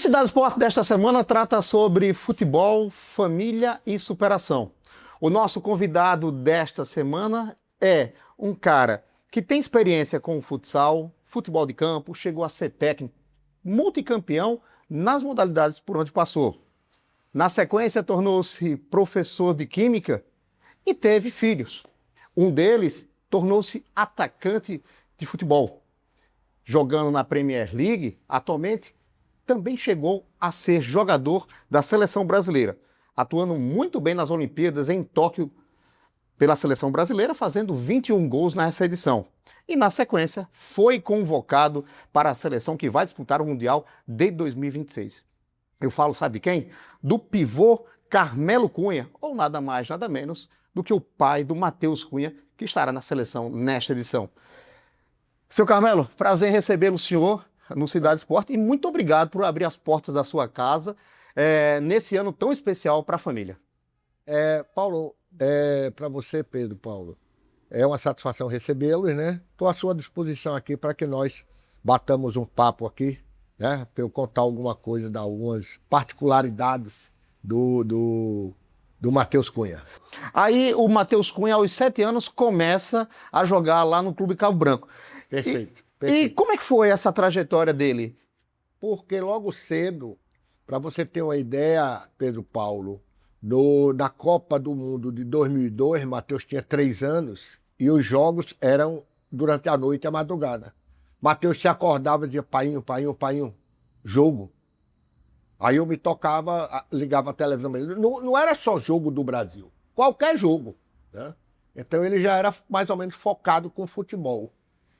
Cidade Esporte desta semana trata sobre futebol, família e superação. O nosso convidado desta semana é um cara que tem experiência com o futsal, futebol de campo, chegou a ser técnico, multicampeão nas modalidades por onde passou. Na sequência, tornou-se professor de química e teve filhos. Um deles tornou-se atacante de futebol. Jogando na Premier League, atualmente também chegou a ser jogador da seleção brasileira, atuando muito bem nas Olimpíadas em Tóquio pela seleção brasileira, fazendo 21 gols nessa edição. E na sequência foi convocado para a seleção que vai disputar o Mundial de 2026. Eu falo, sabe quem? Do pivô Carmelo Cunha, ou nada mais, nada menos do que o pai do Matheus Cunha, que estará na seleção nesta edição. Seu Carmelo, prazer em recebê-lo, senhor, no Cidade Esporte, e muito obrigado por abrir as portas da sua casa nesse ano tão especial para a família. Paulo, para você, Pedro, Paulo, é uma satisfação recebê-los, né? Estou à sua disposição aqui para que nós batamos um papo aqui, né? Para eu contar alguma coisa de algumas particularidades do Matheus Cunha. Aí o Matheus Cunha, aos 7 anos, começa a jogar lá no Clube Cabo Branco. Perfeito. E como é que foi essa trajetória dele? Porque logo cedo, para você ter uma ideia, Pedro Paulo, na Copa do Mundo de 2002, Matheus tinha 3 anos e os jogos eram durante a noite e a madrugada. Matheus se acordava e dizia, painho, jogo. Aí eu me tocava, ligava a televisão. Não era só jogo do Brasil, qualquer jogo, né? Então ele já era mais ou menos focado com futebol.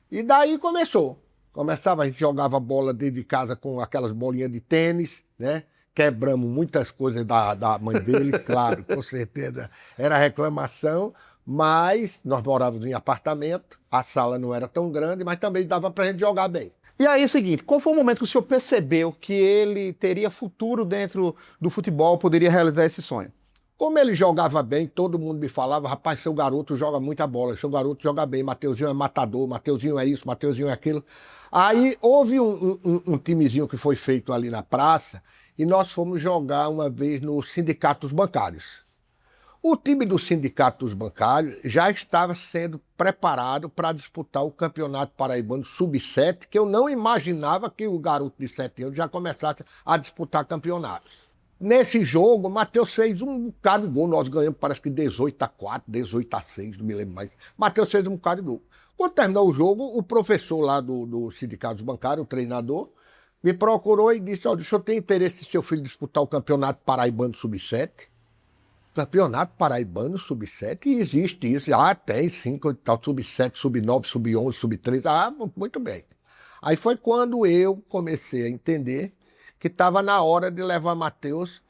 E daí começava, a gente jogava bola dentro de casa com aquelas bolinhas de tênis, né? Quebramos muitas coisas da mãe dele, claro, com certeza. Era reclamação, mas nós morávamos em apartamento, a sala não era tão grande, mas também dava pra gente jogar bem. E aí é o seguinte, qual foi o momento que o senhor percebeu que ele teria futuro dentro do futebol, poderia realizar esse sonho? Como ele jogava bem, todo mundo me falava, rapaz, seu garoto joga muita bola, seu garoto joga bem, Mateuzinho é matador, Mateuzinho é isso, Mateuzinho é aquilo. Aí houve um timezinho que foi feito ali na praça e nós fomos jogar uma vez no Sindicato dos Bancários. O time do Sindicato dos Bancários já estava sendo preparado para disputar o Campeonato Paraibano Sub-7, que eu não imaginava que o garoto de 7 anos já começasse a disputar campeonatos. Nesse jogo, o Matheus fez um bocado de gol. Nós ganhamos, parece que 18-4, 18-6, não me lembro mais. Matheus fez um bocado de gol. Quando terminou o jogo, o professor lá do Sindicato Bancário, o treinador, me procurou e disse, olha, o senhor tem interesse de seu filho disputar o Campeonato Paraibano Sub-7? Campeonato Paraibano Sub-7? Existe isso. Tem sim, tal Sub-7, Sub-9, Sub-11, Sub-13. Muito bem. Aí foi quando eu comecei a entender que estava na hora de levar Matheus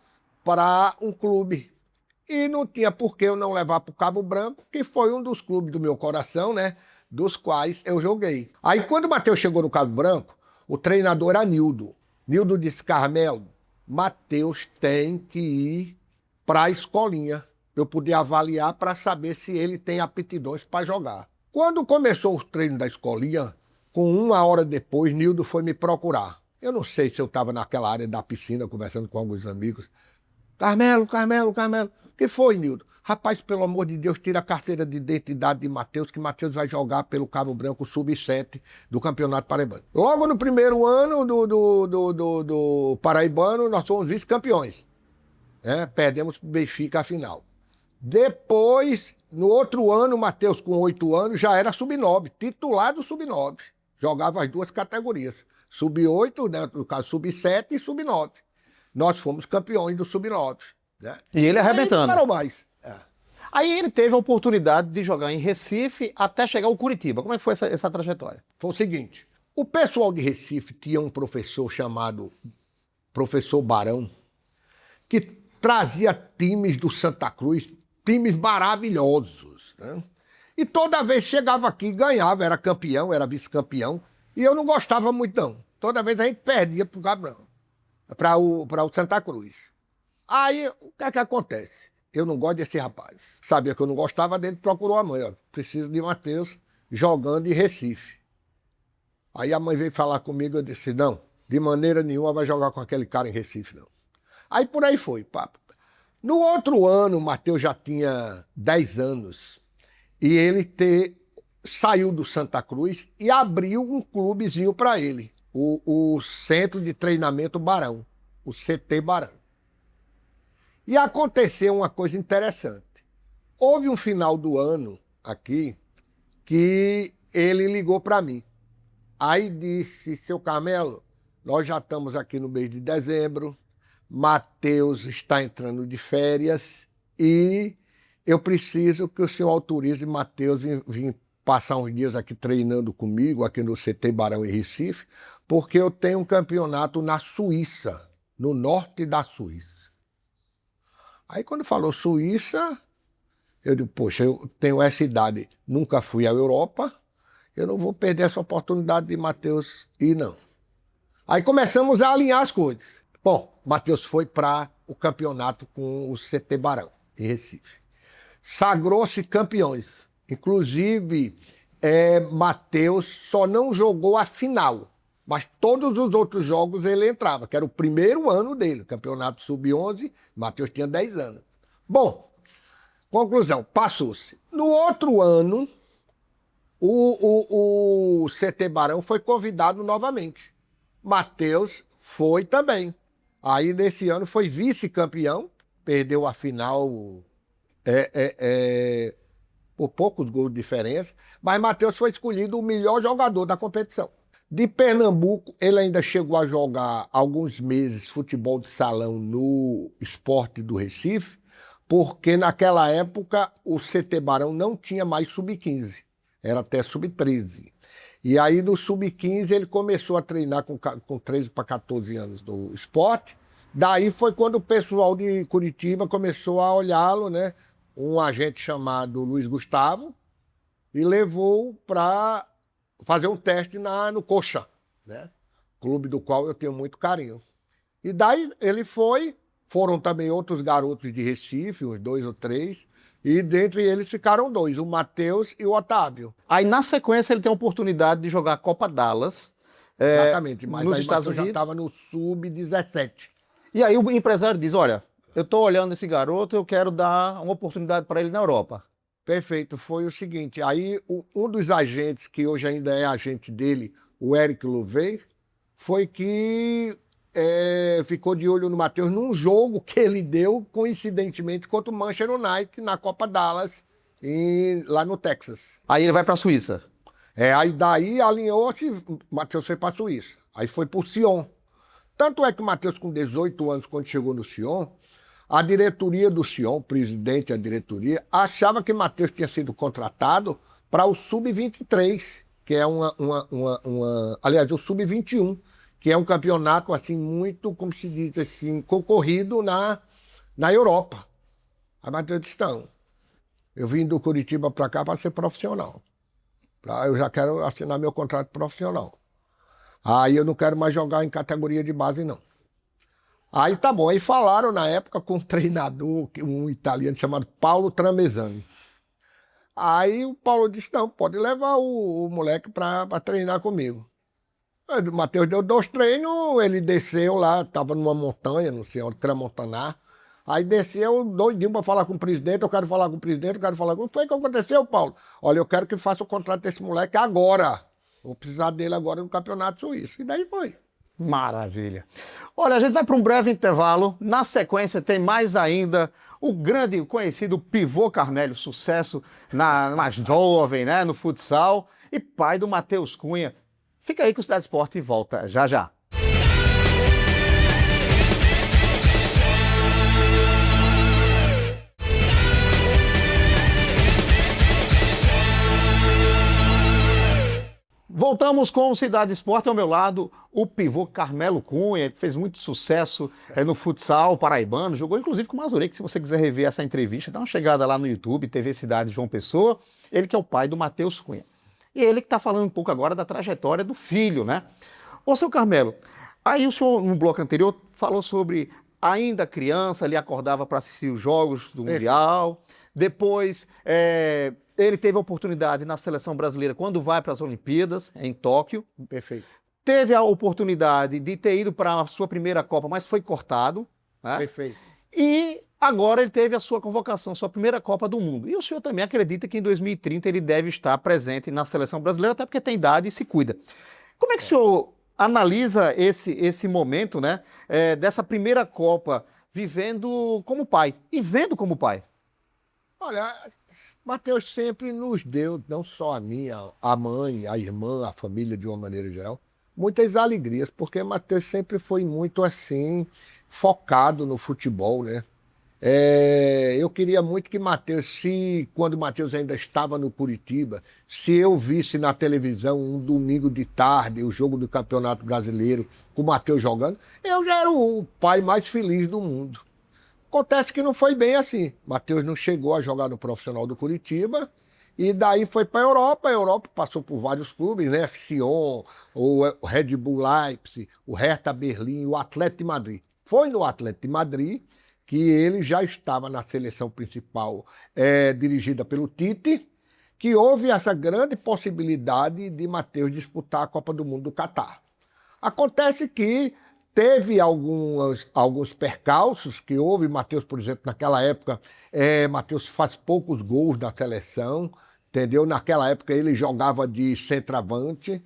para um clube. E não tinha por que eu não levar para o Cabo Branco, que foi um dos clubes do meu coração, né? Dos quais eu joguei. Aí quando o Matheus chegou no Cabo Branco, o treinador era Nildo. Nildo disse, Carmelo, Matheus tem que ir para a escolinha, para eu poder avaliar para saber se ele tem aptidões para jogar. Quando começou os treinos da escolinha, com 1 hora depois, Nildo foi me procurar. Eu não sei se eu estava naquela área da piscina, conversando com alguns amigos. Carmelo. O que foi, Nildo? Rapaz, pelo amor de Deus, tira a carteira de identidade de Matheus, que Matheus vai jogar pelo Cabo Branco Sub-7 do Campeonato Paraibano. Logo no primeiro ano do Paraibano, nós fomos vice-campeões. Perdemos para o Benfica a final. Depois, no outro ano, o Matheus, com 8 anos, já era Sub-9, titular do Sub-9. Jogava as 2 categorias. Sub-8, né, no caso Sub-7 e Sub-9. Nós fomos campeões do Sub-9. Né? E ele arrebentando. Aí, não mais. Aí ele teve a oportunidade de jogar em Recife até chegar ao Curitiba. Como é que foi essa trajetória? Foi o seguinte, o pessoal de Recife tinha um professor chamado Professor Barão, que trazia times do Santa Cruz, times maravilhosos. Né? E toda vez chegava aqui, ganhava, era campeão, era vice-campeão. E eu não gostava muito, não. Toda vez a gente perdia pro Cabrão, para o Santa Cruz. Aí, o que é que acontece? Eu não gosto desse rapaz. Sabia que eu não gostava dele, procurou a mãe. Ó, preciso de Matheus jogando em Recife. Aí a mãe veio falar comigo, eu disse, não, De maneira nenhuma vai jogar com aquele cara em Recife, não. Aí por aí foi, papo. No outro ano, o Matheus já tinha 10 anos e ele saiu do Santa Cruz e abriu um clubezinho para ele, o Centro de Treinamento Barão, o CT Barão. E aconteceu uma coisa interessante. Houve um final do ano aqui que ele ligou para mim. Aí disse, seu Carmelo, nós já estamos aqui no mês de dezembro, Matheus está entrando de férias e eu preciso que o senhor autorize Matheus vir passar uns dias aqui treinando comigo, aqui no CT Barão em Recife, porque eu tenho um campeonato na Suíça, no norte da Suíça. Aí quando falou Suíça, eu digo, poxa, eu tenho essa idade, nunca fui à Europa, eu não vou perder essa oportunidade de Matheus ir, não. Aí começamos a alinhar as coisas. Bom, Matheus foi para o campeonato com o CT Barão, em Recife. Sagrou-se campeões. Inclusive, Matheus só não jogou a final, mas todos os outros jogos ele entrava, que era o primeiro ano dele, campeonato sub-11, Matheus tinha 10 anos. Bom, conclusão, passou-se. No outro ano, o CT Barão foi convidado novamente. Matheus foi também. Aí, nesse ano, foi vice-campeão, perdeu a final por poucos gols de diferença, mas Matheus foi escolhido o melhor jogador da competição. De Pernambuco, ele ainda chegou a jogar alguns meses futebol de salão no Sport do Recife, porque naquela época o CT Barão não tinha mais sub-15, era até sub-13. E aí no sub-15 ele começou a treinar com 13 para 14 anos no Sport. Daí foi quando o pessoal de Curitiba começou a olhá-lo, né? Um agente chamado Luiz Gustavo, e levou para fazer um teste no Coxa, né? Clube do qual eu tenho muito carinho. E daí ele foi, foram também outros garotos de Recife, uns 2 ou 3, e dentre eles ficaram 2, o Matheus e o Otávio. Aí, na sequência, ele tem a oportunidade de jogar a Copa Dallas. Exatamente, mas nos aí Estados Matheus Unidos. já estava no sub-17. E aí o empresário diz, olha, eu estou olhando esse garoto, eu quero dar uma oportunidade para ele na Europa. Perfeito, foi o seguinte, aí um dos agentes, que hoje ainda é agente dele, o Eric Louveira, foi que ficou de olho no Matheus num jogo que ele deu, coincidentemente, contra o Manchester United na Copa Dallas, lá no Texas. Aí ele vai para a Suíça. Aí daí alinhou-se, o Matheus foi para a Suíça. Aí foi para o Sion. Tanto é que o Matheus, com 18 anos, quando chegou no Sion, a diretoria do Sion, o presidente da diretoria, achava que Matheus tinha sido contratado para o Sub-23, que é aliás, o Sub-21, que é um campeonato assim muito, como se diz assim, concorrido na Europa. Aí Matheus disse, não, eu vim do Curitiba para cá para ser profissional. Eu já quero assinar meu contrato profissional. Aí eu não quero mais jogar em categoria de base, não. Aí tá bom, aí falaram na época com um treinador, um italiano chamado Paulo Tramezzani. Aí o Paulo disse, não, pode levar o moleque para treinar comigo. Aí o Matheus deu 2 treinos, ele desceu lá, estava numa montanha, não sei onde, Tramontaná. Aí desceu doidinho para falar com o presidente, eu quero falar com o presidente, eu quero falar com... O que foi que aconteceu, Paulo? Olha, eu quero que faça o contrato desse moleque agora. Vou precisar dele agora no Campeonato Suíço. E daí foi. Maravilha. Olha, a gente vai para um breve intervalo. Na sequência tem mais ainda o grande conhecido pivô Carmelo, sucesso mais jovem, né, no futsal, e pai do Matheus Cunha. Fica aí que o Cidade Esporte volta já já. Voltamos com o Cidade Esporte, ao meu lado, o pivô Carmelo Cunha, que fez muito sucesso no futsal paraibano, jogou inclusive com o Mazurek, que se você quiser rever essa entrevista, dá uma chegada lá no YouTube, TV Cidade João Pessoa, ele que é o pai do Matheus Cunha. E ele que está falando um pouco agora da trajetória do filho, né? Ô, seu Carmelo, aí o senhor, no bloco anterior, falou sobre ainda criança, ele acordava para assistir os jogos do Mundial, depois... ele teve a oportunidade na seleção brasileira quando vai para as Olimpíadas, em Tóquio. Perfeito. teve a oportunidade de ter ido para a sua primeira Copa, mas foi cortado, né? Perfeito. E agora ele teve a sua convocação, sua primeira Copa do Mundo. E o senhor também acredita que em 2030 ele deve estar presente na seleção brasileira, até porque tem idade e se cuida. Como é que o senhor analisa esse momento, né, dessa primeira Copa, vivendo como pai e vendo como pai? Olha, Matheus sempre nos deu, não só a minha, a mãe, a irmã, a família de uma maneira geral, muitas alegrias, porque Matheus sempre foi muito assim, focado no futebol, né? Eu queria muito que Matheus, quando o Matheus ainda estava no Curitiba, se eu visse na televisão um domingo de tarde o jogo do Campeonato Brasileiro com o Matheus jogando, eu já era o pai mais feliz do mundo. Acontece que não foi bem assim. Matheus não chegou a jogar no profissional do Curitiba e daí foi para a Europa. A Europa passou por vários clubes, né? Sion, o Red Bull Leipzig, o Hertha Berlim, o Atlético de Madrid. Foi no Atlético de Madrid que ele já estava na seleção principal, dirigida pelo Tite, que houve essa grande possibilidade de Matheus disputar a Copa do Mundo do Catar. Acontece que teve alguns percalços que houve. Matheus, por exemplo, naquela época, Matheus faz poucos gols na seleção, entendeu? Naquela época ele jogava de centroavante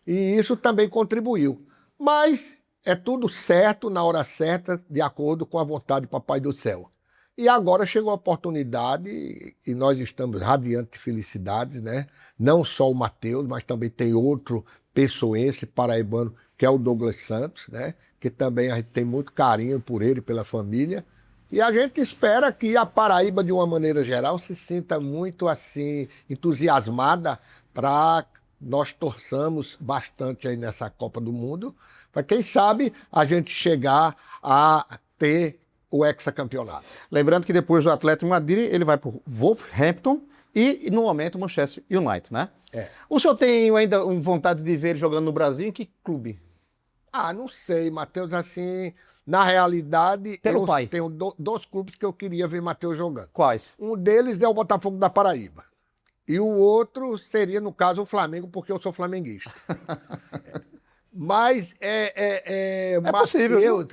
e isso também contribuiu. Mas é tudo certo, na hora certa, de acordo com a vontade do Papai do Céu. E agora chegou a oportunidade e nós estamos radiantes de felicidades, né? Não só o Matheus, mas também tem outro pessoense, paraibano, que é o Douglas Santos, né? Que também a gente tem muito carinho por ele, pela família. E a gente espera que a Paraíba, de uma maneira geral, se sinta muito assim entusiasmada para nós torçamos bastante aí nessa Copa do Mundo, para quem sabe a gente chegar a ter o hexacampeonato. Lembrando que depois do Atlético de Madrid, ele vai para o Wolverhampton e, no momento, o Manchester United, né? O senhor tem ainda vontade de ver ele jogando no Brasil? Em que clube? Não sei, Matheus, assim, na realidade, Pelo pai. tenho dois clubes que eu queria ver Matheus jogando. Quais? Um deles é o Botafogo da Paraíba. E o outro seria, no caso, o Flamengo, porque eu sou flamenguista. Mas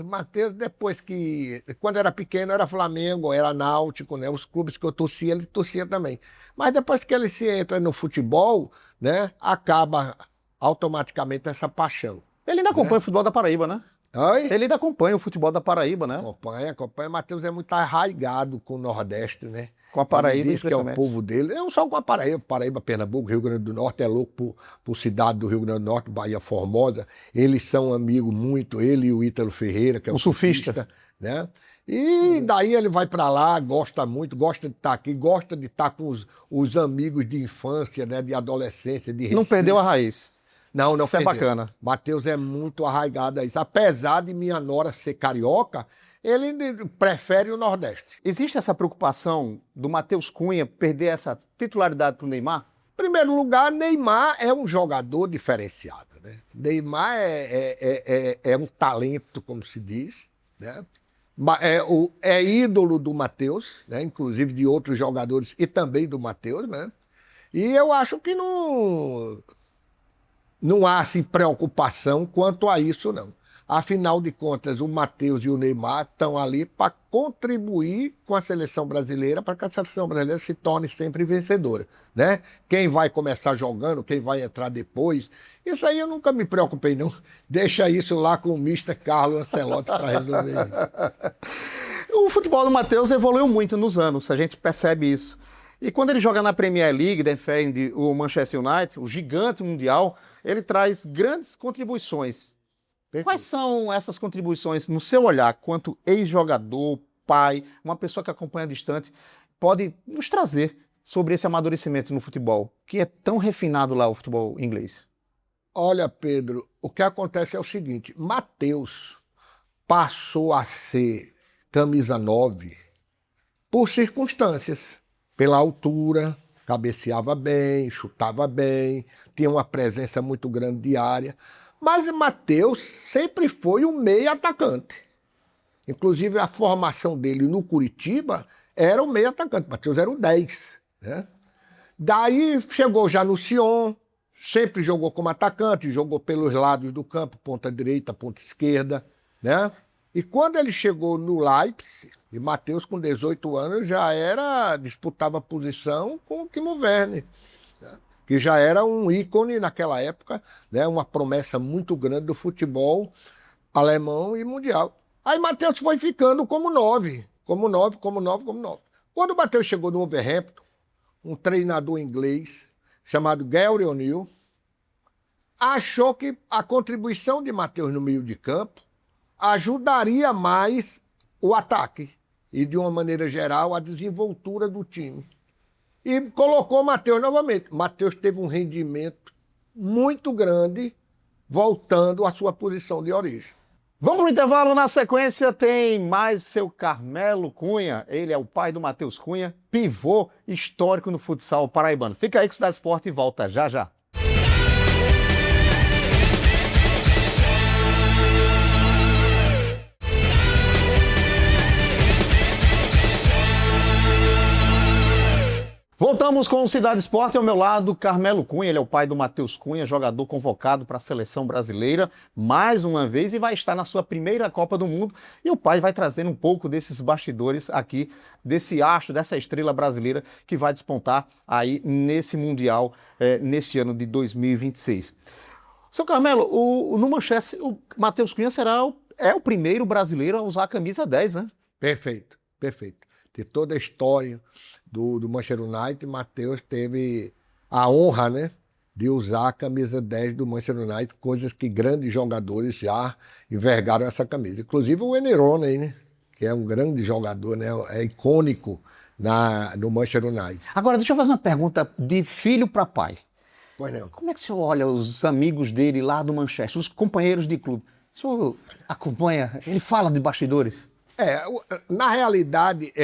Matheus, depois que... Quando era pequeno, era Flamengo, era Náutico, né? Os clubes que eu torcia, ele torcia também. Mas depois que ele se entra no futebol, né? Acaba automaticamente essa paixão. Ele ainda acompanha o futebol da Paraíba, né? Oi? Ele ainda acompanha o futebol da Paraíba, né? Acompanha. Matheus é muito arraigado com o Nordeste, né? Com a Paraíba, ele diz que é o povo dele. Não só com a Paraíba, Pernambuco, Rio Grande do Norte, é louco por cidade do Rio Grande do Norte, Bahia Formosa. Eles são amigos muito, ele e o Ítalo Ferreira, que é um surfista, né? E daí ele vai para lá, gosta muito, gosta de estar aqui, gosta de estar com os amigos de infância, né? De adolescência, de Recife. Não perdeu a raiz. Não Isso perdeu. É bacana. Matheus é muito arraigado a isso. Apesar de minha nora ser carioca, ele prefere o Nordeste. Existe essa preocupação do Matheus Cunha perder essa titularidade para o Neymar? Em primeiro lugar, Neymar é um jogador diferenciado, né? Neymar é um talento, como se diz, né? É ídolo do Matheus, né? Inclusive de outros jogadores e também do Matheus, né? E eu acho que não há assim, preocupação quanto a isso, não. Afinal de contas, o Matheus e o Neymar estão ali para contribuir com a seleção brasileira, para que a seleção brasileira se torne sempre vencedora, né? Quem vai começar jogando, quem vai entrar depois, isso aí eu nunca me preocupei, não. Deixa isso lá com o Mister Carlo Ancelotti para resolver isso. O futebol do Matheus evoluiu muito nos anos, a gente percebe isso. E quando ele joga na Premier League, defende o Manchester United, o gigante mundial, ele traz grandes contribuições. Perfeito. Quais são essas contribuições, no seu olhar, quanto ex-jogador, pai, uma pessoa que acompanha distante, pode nos trazer sobre esse amadurecimento no futebol, que é tão refinado lá o futebol inglês? Olha, Pedro, o que acontece é o seguinte, Matheus passou a ser camisa 9 por circunstâncias, pela altura, cabeceava bem, chutava bem, tinha uma presença muito grande de área. Mas Matheus sempre foi um meio atacante. Inclusive, a formação dele no Curitiba era o meio atacante. Matheus era o 10. Né? Daí chegou já no Sion, sempre jogou como atacante, jogou pelos lados do campo, ponta direita, ponta esquerda, né? E quando ele chegou no Leipzig, e Matheus com 18 anos disputava posição com o Timo Werner, né? Que já era um ícone naquela época, né? Uma promessa muito grande do futebol alemão e mundial. Aí Matheus foi ficando como 9. Quando o Matheus chegou no Wolverhampton, um treinador inglês chamado Gary O'Neill achou que a contribuição de Matheus no meio de campo ajudaria mais o ataque e, de uma maneira geral, a desenvoltura do time. E colocou Matheus novamente. Matheus teve um rendimento muito grande, voltando à sua posição de origem. Vamos para o intervalo, na sequência tem mais seu Carmelo Cunha, ele é o pai do Matheus Cunha, pivô histórico no futsal paraibano. Fica aí com o Cidade Esporte e volta já já. Voltamos com o Cidade Esporte, ao meu lado, Carmelo Cunha, ele é o pai do Matheus Cunha, jogador convocado para a seleção brasileira, mais uma vez, e vai estar na sua primeira Copa do Mundo, e o pai vai trazendo um pouco desses bastidores aqui, desse astro, dessa estrela brasileira que vai despontar aí nesse Mundial, nesse ano de 2026. Seu Carmelo, no Manchester, o Matheus Cunha é o primeiro brasileiro a usar a camisa 10, né? Perfeito. De toda a história do Manchester United, Matheus teve a honra, né, de usar a camisa 10 do Manchester United, coisas que grandes jogadores já envergaram essa camisa. Inclusive o Wayne Rooney, né, que é um grande jogador, né, é icônico no Manchester United. Agora, deixa eu fazer uma pergunta de filho para pai. Pois não. Como é que o senhor olha os amigos dele lá do Manchester, os companheiros de clube? O senhor acompanha, ele fala de bastidores? Na realidade,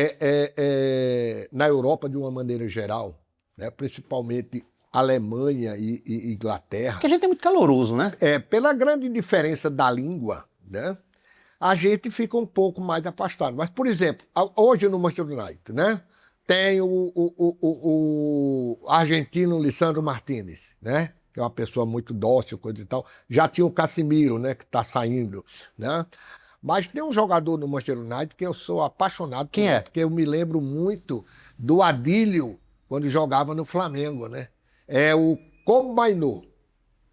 na Europa, de uma maneira geral, né, principalmente Alemanha e Inglaterra... Porque a gente é muito caloroso, né? Pela grande diferença da língua, né, a gente fica um pouco mais afastado. Mas, por exemplo, hoje no Manchester United, né, tem o argentino Lisandro Martínez, né, que é uma pessoa muito dócil, coisa e tal. Já tinha o Casemiro, né, que está saindo, né? Mas tem um jogador no Manchester United que eu sou apaixonado. Quem é? Porque eu me lembro muito do Adílio, quando jogava no Flamengo, né? É o Kobe Mainoo.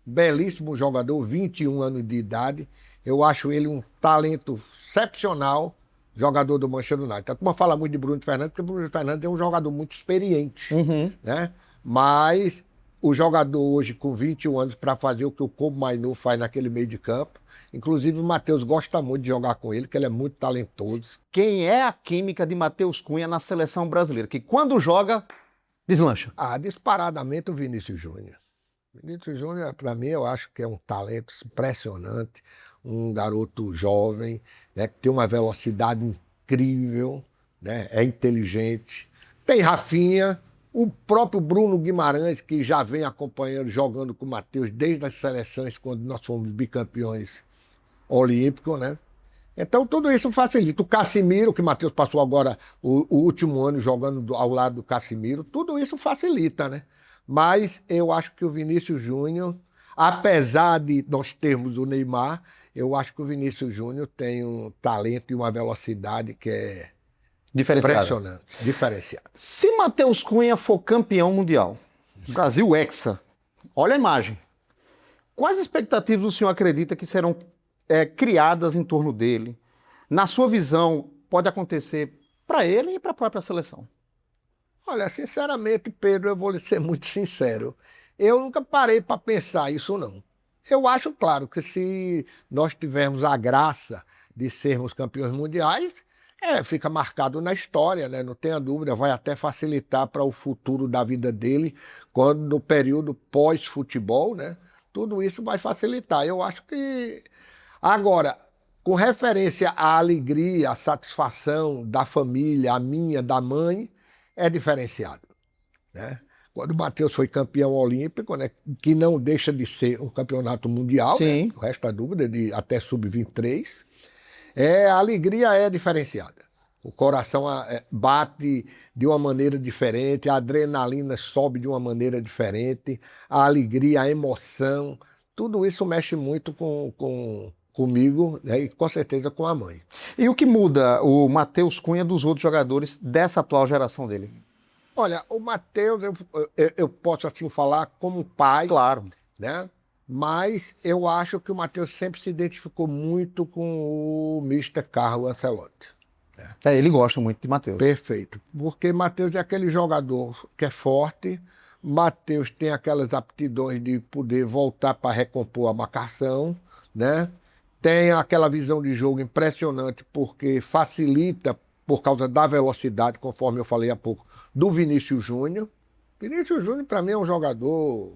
Belíssimo jogador, 21 anos de idade. Eu acho ele um talento excepcional, jogador do Manchester United. A turma fala muito de Bruno Fernandes, porque o Bruno Fernandes é um jogador muito experiente, né? Mas o jogador hoje com 21 anos para fazer o que o Kobe Mainoo faz naquele meio de campo. Inclusive o Matheus gosta muito de jogar com ele, que ele é muito talentoso. Quem é a química de Matheus Cunha na seleção brasileira? Que quando joga, deslancha. Disparadamente o Vinícius Júnior. Vinícius Júnior, para mim, eu acho que é um talento impressionante, um garoto jovem, né, que tem uma velocidade incrível, né, é inteligente. Tem Rafinha, o próprio Bruno Guimarães, que já vem acompanhando, jogando com o Matheus desde as seleções, quando nós fomos bicampeões olímpicos, né? Então tudo isso facilita. O Casemiro, que o Matheus passou agora o último ano jogando ao lado do Casemiro, tudo isso facilita, né? Mas eu acho que o Vinícius Júnior, apesar de nós termos o Neymar, eu acho que o Vinícius Júnior tem um talento e uma velocidade que é impressionante, diferenciado. Se Matheus Cunha for campeão mundial, Brasil hexa, olha a imagem. Quais expectativas o senhor acredita que serão criadas em torno dele? Na sua visão, pode acontecer para ele e para a própria seleção? Olha, sinceramente, Pedro, eu vou lhe ser muito sincero. Eu nunca parei para pensar isso, não. Eu acho, claro, que se nós tivermos a graça de sermos campeões mundiais, fica marcado na história, né? Não tenha dúvida, vai até facilitar para o futuro da vida dele, quando no período pós-futebol, né? Tudo isso vai facilitar. Eu acho que... Agora, com referência à alegria, à satisfação da família, a minha, da mãe, é diferenciado, né? Quando o Matheus foi campeão olímpico, né, que não deixa de ser um campeonato mundial, né, o resto da dúvida, até sub-23, a alegria é diferenciada. O coração bate de uma maneira diferente, a adrenalina sobe de uma maneira diferente, a alegria, a emoção, tudo isso mexe muito comigo, né, e com certeza com a mãe. E o que muda o Matheus Cunha dos outros jogadores dessa atual geração dele? Olha, o Matheus, eu posso assim falar como pai, Claro. né? Mas eu acho que o Matheus sempre se identificou muito com o Mr. Carlo Ancelotti. Ele gosta muito de Matheus. Perfeito. Porque Matheus é aquele jogador que é forte, Matheus tem aquelas aptidões de poder voltar para recompor a marcação, né? Tem aquela visão de jogo impressionante porque facilita, por causa da velocidade, conforme eu falei há pouco, do Vinícius Júnior. Vinícius Júnior, para mim, é um jogador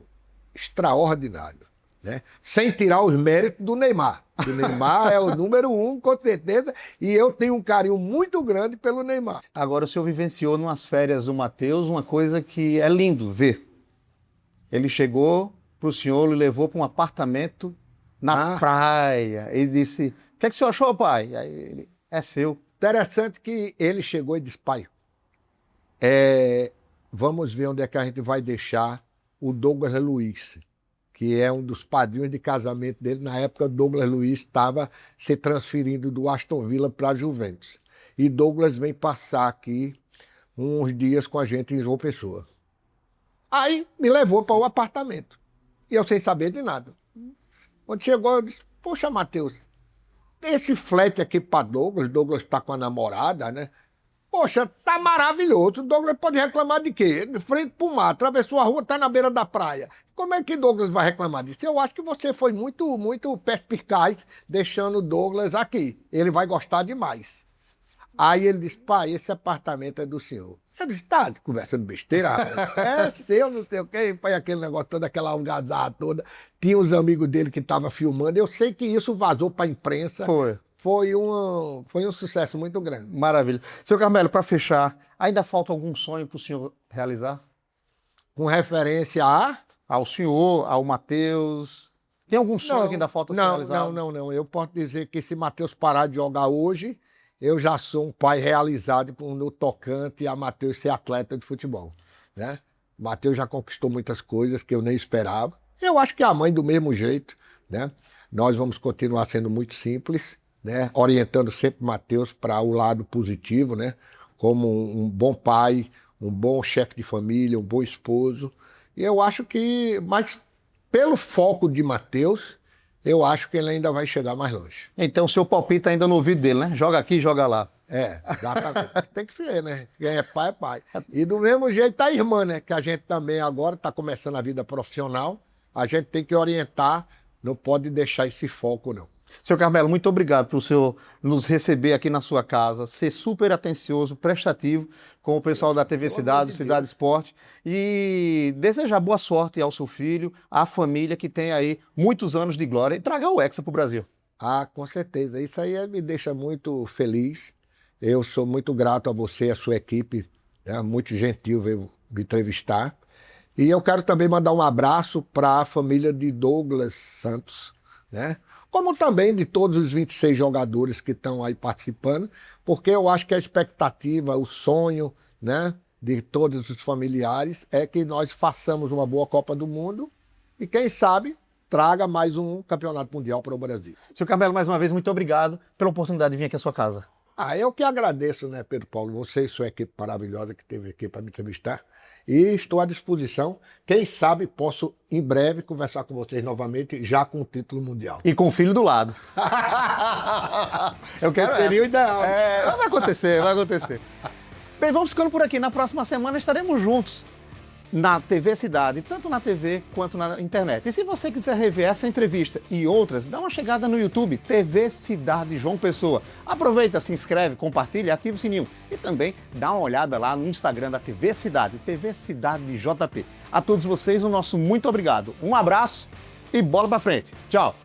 extraordinário, né? Sem tirar os méritos do Neymar. O Neymar é o número 1, com certeza, e eu tenho um carinho muito grande pelo Neymar. Agora, o senhor vivenciou nas férias do Matheus uma coisa que é lindo ver. Ele chegou para o senhor e levou para um apartamento na praia. Ele disse, o que é que o senhor achou, pai? Aí ele, é seu. Interessante que ele chegou e disse, pai, vamos ver onde é que a gente vai deixar o Douglas Luiz, que é um dos padrinhos de casamento dele. Na época, Douglas Luiz estava se transferindo do Aston Villa para a Juventus. E Douglas vem passar aqui uns dias com a gente em João Pessoa. Aí me levou para o apartamento. E eu sem saber de nada. Quando chegou, eu disse, poxa, Matheus, esse flat aqui para Douglas está com a namorada, né? Poxa, tá maravilhoso. Douglas pode reclamar de quê? De frente para o mar, atravessou a rua, tá na beira da praia. Como é que Douglas vai reclamar disso? Eu acho que você foi muito perspicaz deixando o Douglas aqui. Ele vai gostar demais. Aí ele disse, pai, esse apartamento é do senhor. Você disse, tá conversando besteira? É seu, não sei o quê. Foi aquele negócio todo, aquela algazarra toda. Tinha os amigos dele que estavam filmando. Eu sei que isso vazou para a imprensa. Foi um sucesso muito grande. Maravilha. Seu Carmelo, para fechar, ainda falta algum sonho para o senhor realizar? Com referência ao senhor, ao Matheus? Tem algum sonho que ainda falta ser realizado? Não. Eu posso dizer que se Matheus parar de jogar hoje, eu já sou um pai realizado no tocante a Matheus ser atleta de futebol, né? Matheus já conquistou muitas coisas que eu nem esperava. Eu acho que a mãe do mesmo jeito, né? Nós vamos continuar sendo muito simples, né? Orientando sempre Matheus para o lado positivo, né? Como um bom pai, um bom chefe de família, um bom esposo. E eu acho que, mas pelo foco de Matheus, eu acho que ele ainda vai chegar mais longe. Então o seu palpite tá ainda no ouvido dele, né? Joga aqui, joga lá. Exatamente. Tem que ser, né? Quem é pai é pai. E do mesmo jeito a irmã, né? Que a gente também agora está começando a vida profissional. A gente tem que orientar, não pode deixar esse foco, não. Seu Carmelo, muito obrigado por o senhor nos receber aqui na sua casa, ser super atencioso, prestativo com o pessoal da TV Cidade, Cidade Esporte, e desejar boa sorte ao seu filho, à família que tem aí muitos anos de glória e traga o Hexa para o Brasil. Com certeza. Isso aí me deixa muito feliz. Eu sou muito grato a você e a sua equipe, né? Muito gentil veio me entrevistar. E eu quero também mandar um abraço para a família de Douglas Santos, né? Como também de todos os 26 jogadores que estão aí participando, porque eu acho que a expectativa, o sonho, né, de todos os familiares é que nós façamos uma boa Copa do Mundo e, quem sabe, traga mais um campeonato mundial para o Brasil. Seu Carmelo, mais uma vez, muito obrigado pela oportunidade de vir aqui à sua casa. Eu que agradeço, né, Pedro Paulo, você e sua equipe maravilhosa que esteve aqui para me entrevistar. E estou à disposição. Quem sabe posso, em breve, conversar com vocês novamente, já com o título mundial. E com o filho do lado. Eu quero seria o ideal. Vai acontecer, vai acontecer. Bem, vamos ficando por aqui. Na próxima semana estaremos juntos na TV Cidade, tanto na TV quanto na internet. E se você quiser rever essa entrevista e outras, dá uma chegada no YouTube, TV Cidade João Pessoa. Aproveita, se inscreve, compartilha e ativa o sininho. E também dá uma olhada lá no Instagram da TV Cidade, TV Cidade JP. A todos vocês, o nosso muito obrigado. Um abraço e bola pra frente. Tchau!